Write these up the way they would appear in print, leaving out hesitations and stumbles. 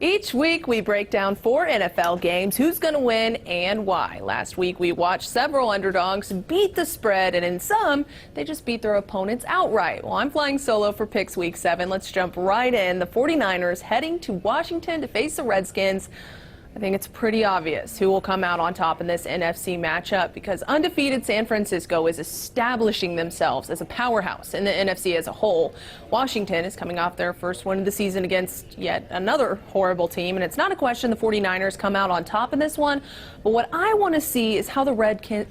Each week we break down 4 NFL games, who's going to win and why. Last week we watched several underdogs beat the spread, and in some, they just beat their opponents outright. Well, I'm flying solo for Picks Week 7. Let's jump right in. The 49ers heading to Washington to face the Redskins. I think it's pretty obvious who will come out on top in this NFC matchup because undefeated San Francisco is establishing themselves as a powerhouse in the NFC as a whole. Washington is coming off their first win of the season against yet another horrible team, and it's not a question the 49ers come out on top in this one, but what I want to see is how the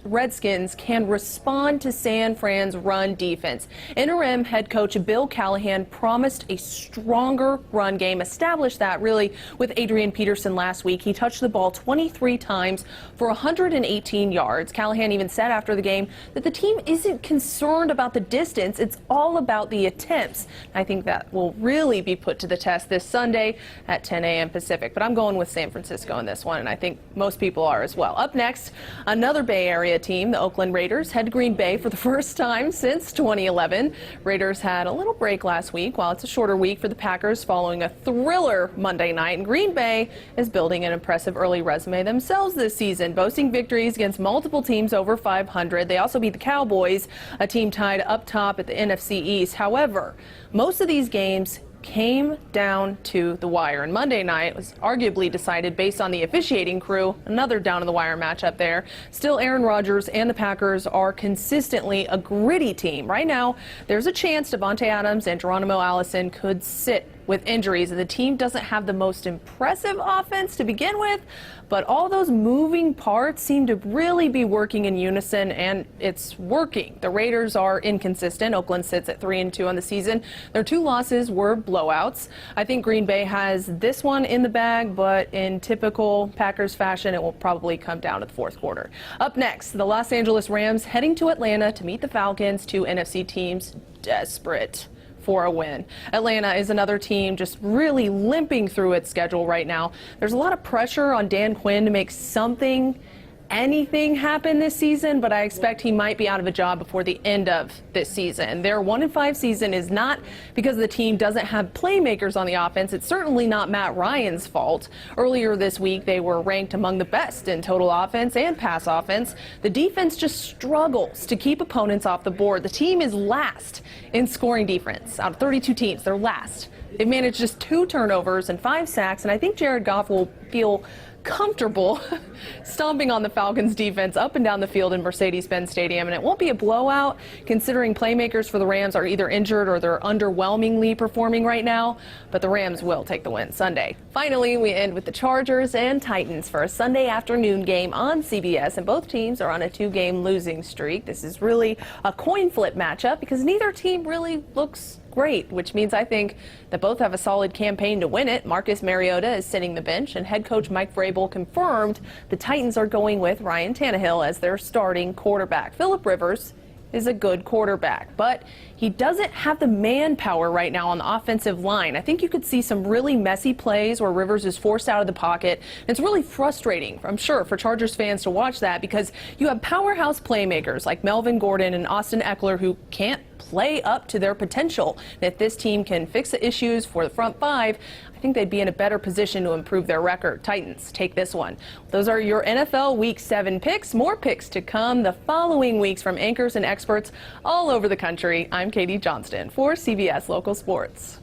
Redskins can respond to San Fran's run defense. Interim head coach Bill Callahan promised a stronger run game, established that really with Adrian Peterson last week. He touched the ball 23 times for 118 yards. Callahan even said after the game that the team isn't concerned about the distance. It's all about the attempts. I think that will really be put to the test this Sunday at 10 a.m. Pacific. But I'm going with San Francisco in this one, and I think most people are as well. Up next, another Bay Area team, the Oakland Raiders, head to Green Bay for the first time since 2011. Raiders had a little break last week, while it's a shorter week for the Packers following a thriller Monday night. And Green Bay is building an impressive early resume themselves this season, boasting victories against multiple teams over 500. They also beat the Cowboys, a team tied up top at the NFC East. However, most of these games came down to the wire, and Monday night was arguably decided based on the officiating crew. Another down-to-the-wire matchup there. Still, Aaron Rodgers and the Packers are consistently a gritty team. Right now, there's a chance Davante Adams and Geronimo Allison could sit with injuries, and the team doesn't have the most impressive offense to begin with, but all those moving parts seem to really be working in unison, and it's working. The Raiders are inconsistent. Oakland sits at 3-2 on the season. Their 2 losses were blowouts. I think Green Bay has this one in the bag, but in typical Packers fashion, it will probably come down to the fourth quarter. Up next, the Los Angeles Rams heading to Atlanta to meet the Falcons, 2 NFC teams desperate for a win. Atlanta is another team just really limping through its schedule right now. There's a lot of pressure on Dan Quinn to make anything happen this season, but I expect he might be out of a job before the end of this season. Their 1-5 season is not because the team doesn't have playmakers on the offense. It's certainly not Matt Ryan's fault. Earlier this week, they were ranked among the best in total offense and pass offense. The defense just struggles to keep opponents off the board. The team is last in scoring defense. Out of 32 teams, they're last. They've managed just 2 turnovers and 5 sacks, and I think Jared Goff will feel comfortable stomping on the Falcons defense up and down the field in Mercedes-Benz Stadium, and it won't be a blowout considering playmakers for the Rams are either injured or they're underwhelmingly performing right now, but the Rams will take the win Sunday. Finally, we end with the Chargers and Titans for a Sunday afternoon game on CBS, and both teams are on a 2-game losing streak. This is really a coin flip matchup because neither team really looks great, which means I think that both have a solid campaign to win it. Marcus Mariota is sitting the bench, and head coach Mike Vrabel confirmed the Titans are going with Ryan Tannehill as their starting quarterback. Phillip Rivers is a good quarterback, but he doesn't have the manpower right now on the offensive line. I think you could see some really messy plays where Rivers is forced out of the pocket. And it's really frustrating, I'm sure, for Chargers fans to watch that because you have powerhouse playmakers like Melvin Gordon and Austin Eckler who can't play up to their potential. And if this team can fix the issues for the front 5, I think they'd be in a better position to improve their record. Titans take this one. Those are your NFL Week 7 picks. More picks to come the following weeks from anchors and experts all over the country. I'm Katie Johnston for CBS Local Sports.